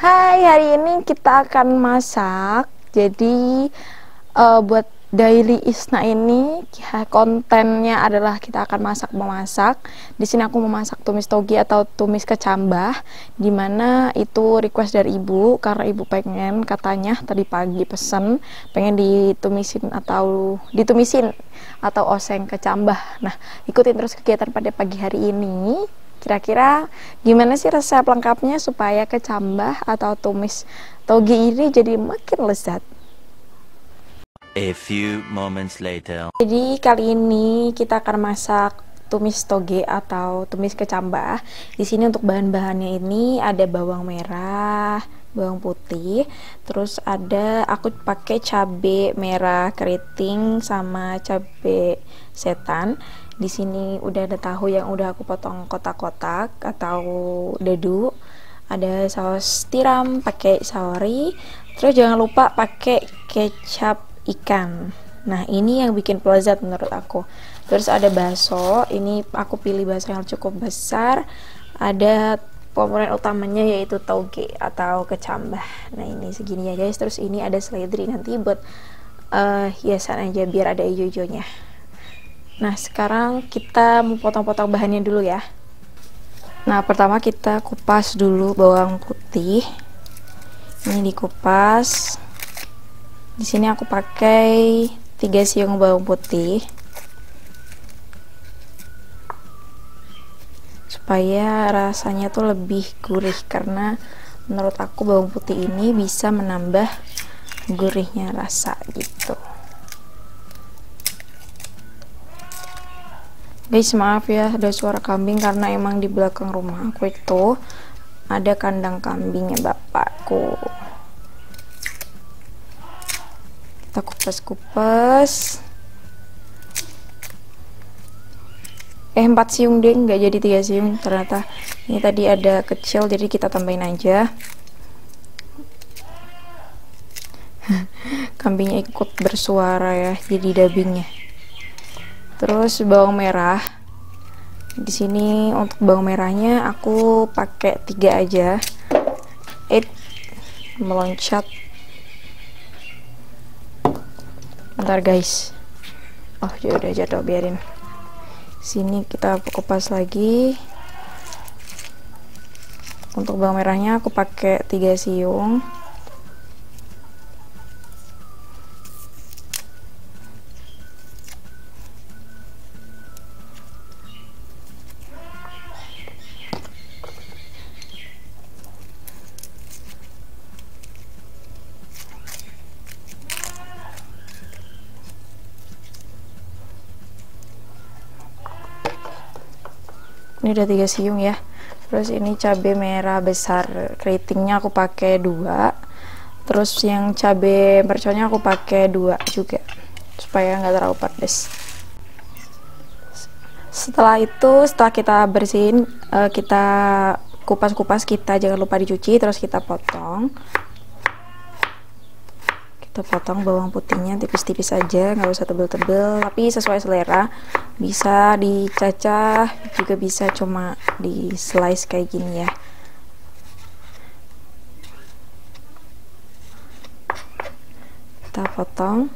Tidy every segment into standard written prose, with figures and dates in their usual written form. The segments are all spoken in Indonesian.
Hai, hari ini kita akan masak. Jadi buat daily Isna ini kontennya adalah kita akan memasak. Di sini aku memasak tumis toge atau tumis kecambah, dimana itu request dari ibu karena ibu pengen, katanya tadi pagi pesen pengen ditumisin atau oseng kecambah. Nah, ikutin terus kegiatan pada pagi hari ini. Kira-kira gimana sih resep lengkapnya supaya kecambah atau tumis toge ini jadi makin lezat? A few moments later. Jadi kali ini kita akan masak tumis toge atau tumis kecambah. Di sini untuk bahan-bahannya ini ada bawang merah, bawang putih, terus aku pakai cabai merah keriting sama cabai setan. Di sini udah ada tahu yang udah aku potong kotak-kotak atau dadu. Ada saus tiram pakai saori. Terus jangan lupa pakai kecap ikan. Nah, ini yang bikin pelezat menurut aku. Terus ada bakso. Ini aku pilih bakso yang cukup besar. Ada komponen utamanya yaitu toge atau kecambah. Nah, ini segini ya guys. Terus ini ada seledri nanti buat hiasan aja biar ada hijau-hijaunya. Nah, sekarang kita mau potong-potong bahannya dulu ya. Nah, pertama kita kupas dulu bawang putih. Ini dikupas. Di sini aku pakai 3 siung bawang putih. Supaya rasanya tuh lebih gurih, karena menurut aku bawang putih ini bisa menambah gurihnya rasa gitu. Guys, maaf ya ada suara kambing karena emang di belakang rumah aku itu ada kandang kambingnya bapakku. Kita kupas-kupas. 4 siung deh, nggak jadi 3 siung ternyata. Ini tadi ada kecil jadi kita tambahin aja. Kambingnya ikut bersuara ya, jadi dubbingnya. Terus bawang merah. Di sini untuk bawang merahnya aku pakai 3 aja. Meloncat. Bentar guys. Oh, ya udah jatuh, biarin. Sini kita kupas lagi. Untuk bawang merahnya aku pakai 3 siung. Ini udah 3 siung ya. Terus ini cabai merah besar keritingnya aku pakai 2. Terus yang cabai merconnya aku pakai 2 juga supaya nggak terlalu pedas. Setelah kita bersihin, kita kupas-kupas, kita jangan lupa dicuci, terus kita potong bawang putihnya tipis-tipis aja, nggak usah tebel-tebel, tapi sesuai selera. Bisa dicacah, juga bisa cuma di slice kayak gini ya. Kita potong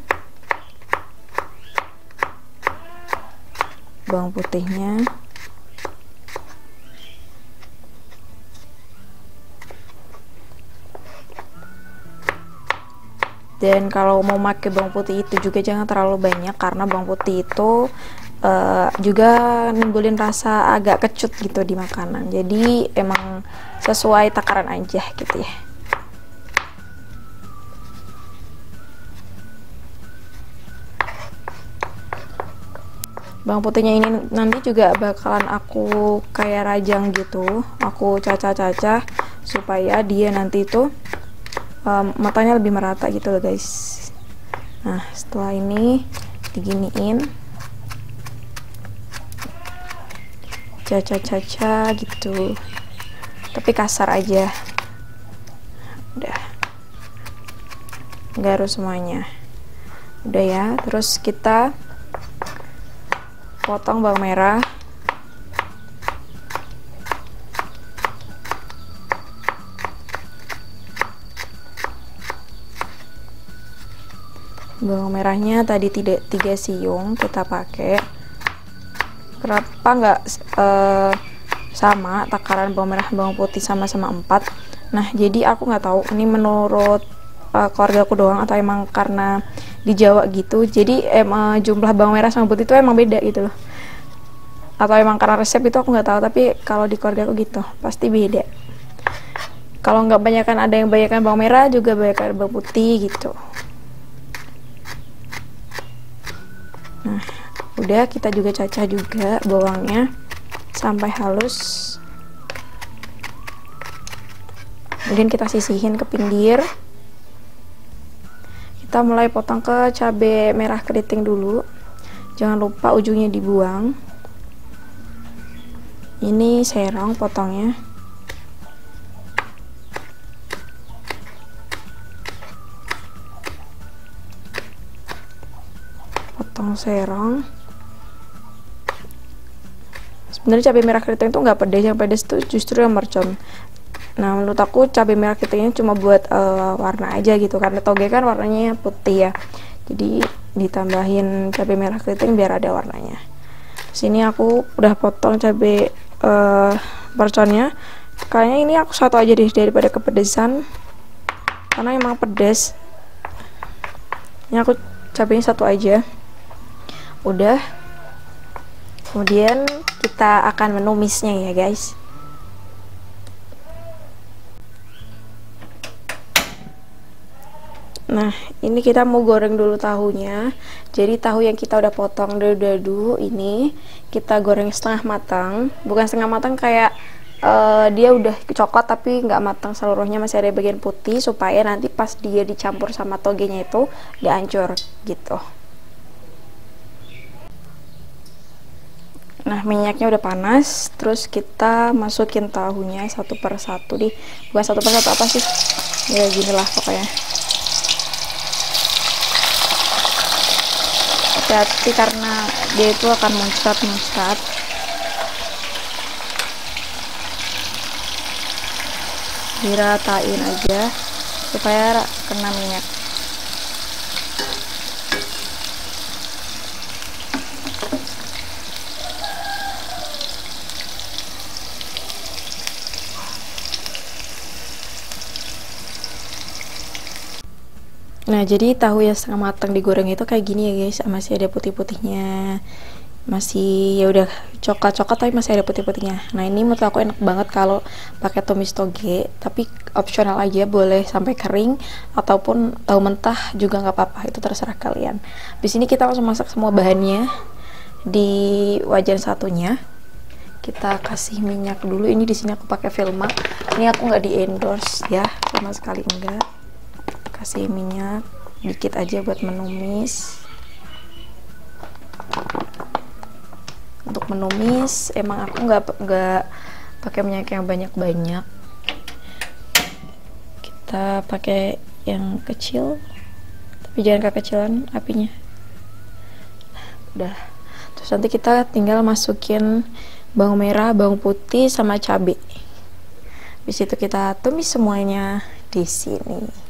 bawang putihnya. Dan kalau mau pakai bawang putih itu juga jangan terlalu banyak, karena bawang putih itu juga nimbulin rasa agak kecut gitu di makanan. Jadi emang sesuai takaran aja gitu ya. Bawang putihnya ini nanti juga bakalan aku kayak rajang gitu, aku cacah-cacah supaya dia nanti tuh matanya lebih merata gitu loh guys. Nah, setelah ini diginiin, caca-caca gitu, tapi kasar aja, udah, nggak harus semuanya, udah ya. Terus kita potong bawang merah. Bawang merahnya tadi tidak 3 siung kita pakai. Kenapa nggak sama takaran bawang merah bawang putih sama-sama 4? Nah, jadi aku nggak tahu ini menurut keluarga aku doang atau emang karena di Jawa gitu. Jadi jumlah bawang merah sama putih itu emang beda gitu loh. Atau emang karena resep itu aku nggak tahu, tapi kalau di keluarga aku gitu pasti beda. Kalau nggak banyakkan, ada yang banyakkan bawang merah juga banyakkan bawang putih gitu. Nah, udah kita juga cacah juga bawangnya sampai halus. Kemudian kita sisihin ke pinggir. Kita mulai potong ke cabai merah keriting dulu. Jangan lupa ujungnya dibuang. Ini serong potongnya. Potong serong. Sebenarnya cabai merah keriting itu nggak pedas, yang pedas itu justru yang mercon. Nah, menurut aku cabai merah keritingnya cuma buat warna aja gitu, karena toge kan warnanya putih ya. Jadi ditambahin cabai merah keriting biar ada warnanya. Sini aku udah potong cabai merconnya. Kayaknya ini aku satu aja deh daripada kepedesan, karena emang pedas. Ini aku cabainya satu aja. Udah. Kemudian kita akan menumisnya ya guys. Nah, ini kita mau goreng dulu tahunya. Jadi tahu yang kita udah potong dadu-dadu ini kita goreng setengah matang. Bukan setengah matang kayak dia udah coklat tapi nggak matang seluruhnya, masih ada bagian putih, supaya nanti pas dia dicampur sama togenya itu nggak hancur gitu. Nah, minyaknya udah panas, terus kita masukin tahunya satu per satu deh. Bukan satu per satu, apa sih? Ya gini lah pokoknya. Hati-hati karena dia itu akan muncrat-muncrat. Diratain aja supaya kena minyak. Nah, jadi tahu yang setengah matang digoreng itu kayak gini ya guys, masih ada putih-putihnya, masih ya udah coklat-coklat tapi masih ada putih-putihnya. Nah, ini menurut aku enak banget kalau pakai tumis toge, tapi opsional aja, boleh sampai kering ataupun tahu mentah juga nggak apa-apa, itu terserah kalian. Di sini kita langsung masak semua bahannya di wajan satunya. Kita kasih minyak dulu. Ini di sini aku pakai Vilma. Ini aku nggak di endorse ya, sama sekali enggak. Kasih minyak dikit aja buat menumis. Untuk menumis emang aku nggak pakai minyak yang banyak-banyak, kita pakai yang kecil tapi jangan kekecilan apinya. Udah, terus nanti kita tinggal masukin bawang merah, bawang putih sama cabai. Habis itu kita tumis semuanya di sini.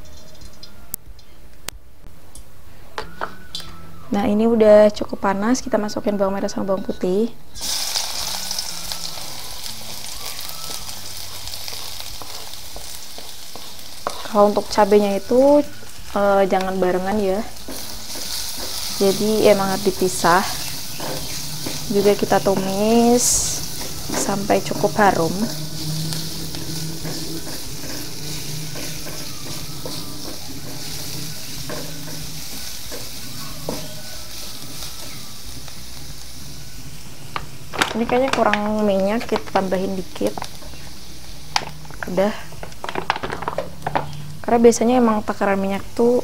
Nah, ini udah cukup panas, kita masukin bawang merah sama bawang putih. Kalau untuk cabenya itu jangan barengan ya, jadi emang harus dipisah. Juga kita tumis sampai cukup harum. Ini kayaknya kurang minyak, kita tambahin dikit. Udah, karena biasanya emang takaran minyak tuh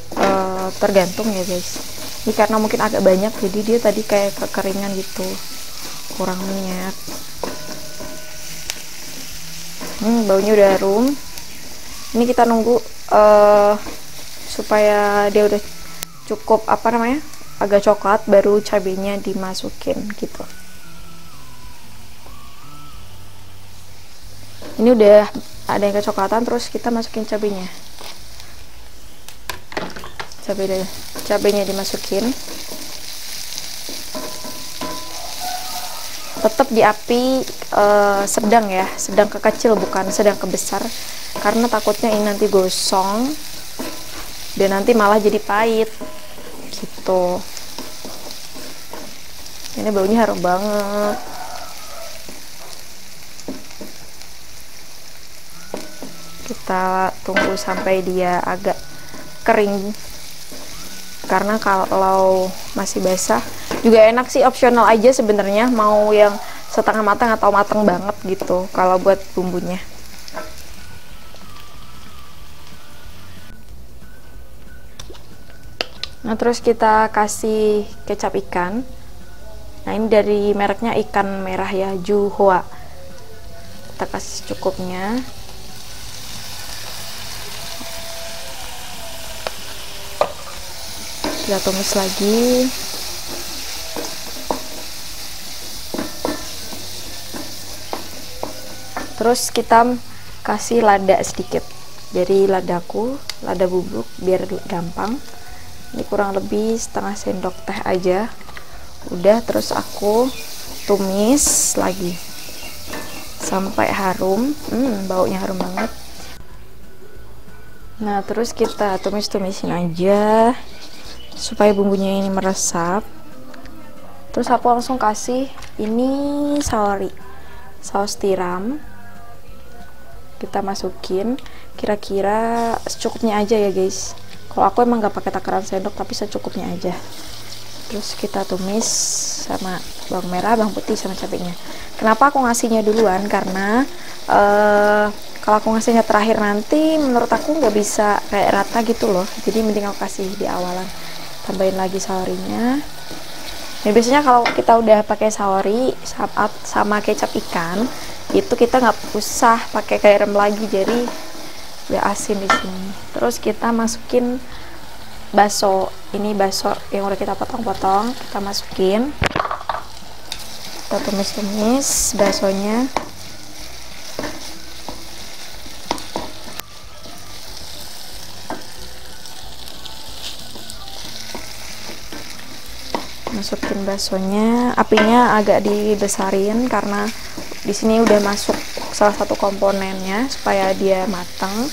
tergantung ya guys. Ini karena mungkin agak banyak, jadi dia tadi kayak kekeringan gitu, kurang minyak. Baunya udah harum. Ini kita nunggu supaya dia udah cukup agak coklat, baru cabenya dimasukin gitu. Ini udah ada yang kecoklatan, terus kita masukin cabenya. cabenya dimasukin. Tetap di api sedang ya, sedang ke kecil, bukan sedang ke besar, karena takutnya ini nanti gosong dan nanti malah jadi pahit gitu. Ini baunya harum banget. Kita tunggu sampai dia agak kering, karena kalau masih basah juga enak sih, opsional aja sebenarnya, mau yang setengah matang atau matang banget gitu kalau buat bumbunya. Nah, terus kita kasih kecap ikan. Nah, ini dari mereknya ikan merah ya, Juhua. Kita kasih secukupnya. Kita tumis lagi. Terus kita kasih lada sedikit. Jadi ladaku, lada bubuk biar gampang. Ini kurang lebih setengah sendok teh aja. Udah, terus aku tumis lagi sampai harum. Baunya harum banget. Nah, terus kita tumis-tumisin aja supaya bumbunya ini meresap. Terus aku langsung kasih ini saori, saus tiram. Kita masukin kira-kira secukupnya aja ya guys. Kalau aku emang gak pakai takaran sendok, tapi secukupnya aja. Terus kita tumis sama bawang merah, bawang putih, sama cabenya. Kenapa aku ngasihnya duluan? Karena kalau aku ngasihnya terakhir nanti menurut aku nggak bisa kayak rata gitu loh. Jadi mending aku kasih di awalan. Tambahin lagi saorinya. Dan biasanya kalau kita udah pakai saori sama kecap ikan, itu kita nggak usah pakai garam lagi, jadi udah asin di sini. Terus kita masukin bakso. Ini bakso yang udah kita potong-potong, kita masukin. Kita tumis-tumis baksonya. Masukin baksonya, apinya agak dibesarin karena di sini udah masuk salah satu komponennya supaya dia matang.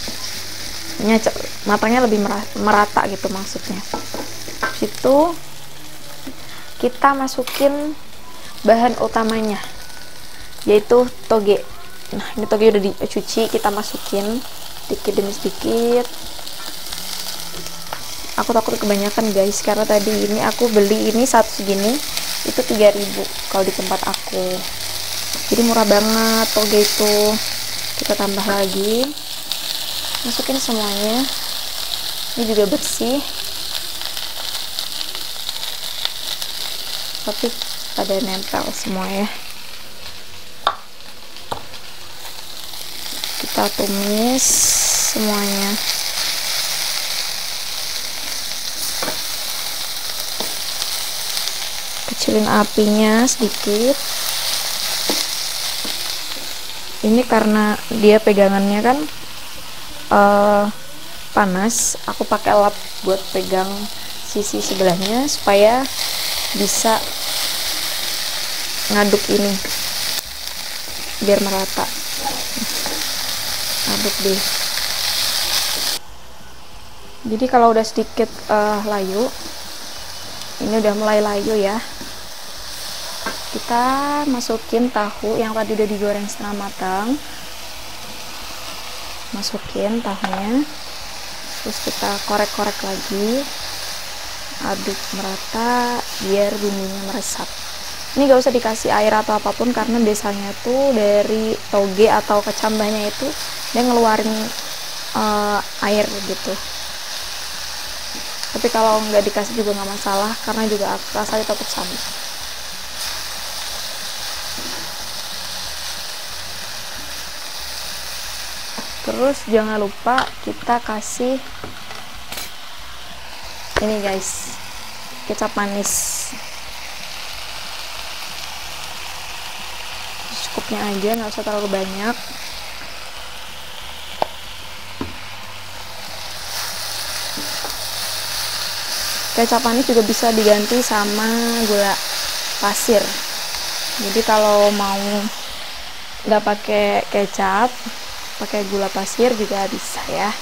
Matangnya lebih merata gitu maksudnya. Itu kita masukin bahan utamanya, yaitu toge. Nah, ini toge udah dicuci, kita masukin sedikit demi sedikit. Aku takut kebanyakan guys, karena tadi ini aku beli ini satu segini itu 3.000 kalau di tempat aku, jadi murah banget toge itu. Kita tambah lagi, masukin semuanya. Ini juga bersih tapi pada nempel semua ya. Kita tumis semuanya. Kecilin apinya sedikit. Ini karena dia pegangannya kan panas, aku pakai lap buat pegang sisi sebelahnya supaya bisa ngaduk ini biar merata. Aduk deh. Jadi kalau udah sedikit layu, ini udah mulai layu ya, kita masukin tahu yang tadi udah digoreng setengah matang. Masukin tahunya, terus kita korek-korek lagi, aduk merata biar bumbunya meresap. Ini gak usah dikasih air atau apapun karena biasanya tuh dari toge atau kecambahnya itu dia ngeluarin air gitu. Tapi kalau nggak dikasih juga nggak masalah karena juga rasanya tetap sama. Terus jangan lupa kita kasih ini guys, kecap manis. Cukupnya aja, nggak usah terlalu banyak. kecap manis juga bisa diganti sama gula pasir. Jadi kalau mau nggak pakai kecap, pakai gula pasir juga bisa ya.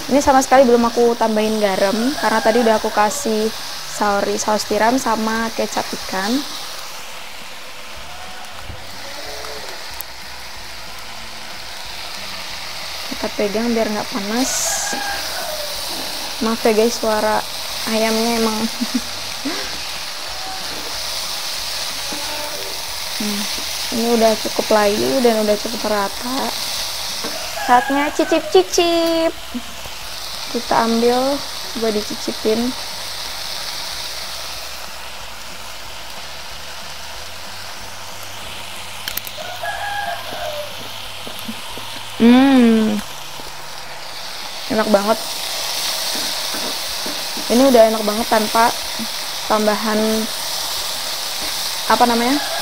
Ini sama sekali belum aku tambahin garam karena tadi udah aku kasih saus tiram sama kecap ikan. Kita pegang biar nggak panas. Maaf ya guys, suara ayamnya emang ini udah cukup layu dan udah cukup rata. Saatnya cicip-cicip. Kita ambil, coba dicicipin. Enak banget. Ini udah enak banget tanpa tambahan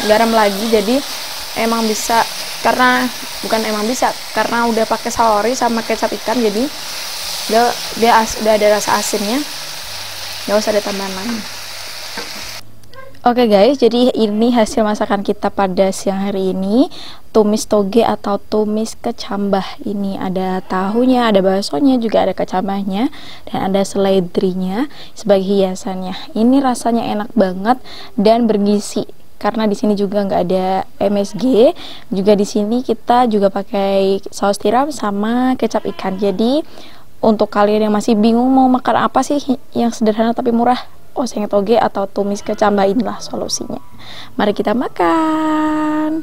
garam lagi. Jadi emang bisa, karena udah pakai saori sama kecap ikan, jadi udah ada rasa asinnya, nggak usah ada tambahan lain. Oke guys, jadi ini hasil masakan kita pada siang hari ini, tumis toge atau tumis kecambah. Ini ada tahunya, ada baksonya, juga ada kecambahnya, dan ada seledrinya sebagai hiasannya. Ini rasanya enak banget dan bergizi karena di sini juga nggak ada MSG. Juga di sini kita juga pakai saus tiram sama kecap ikan. Jadi untuk kalian yang masih bingung mau makan apa sih yang sederhana tapi murah, oseng toge atau tumis kecambah, inilah solusinya. Mari kita makan.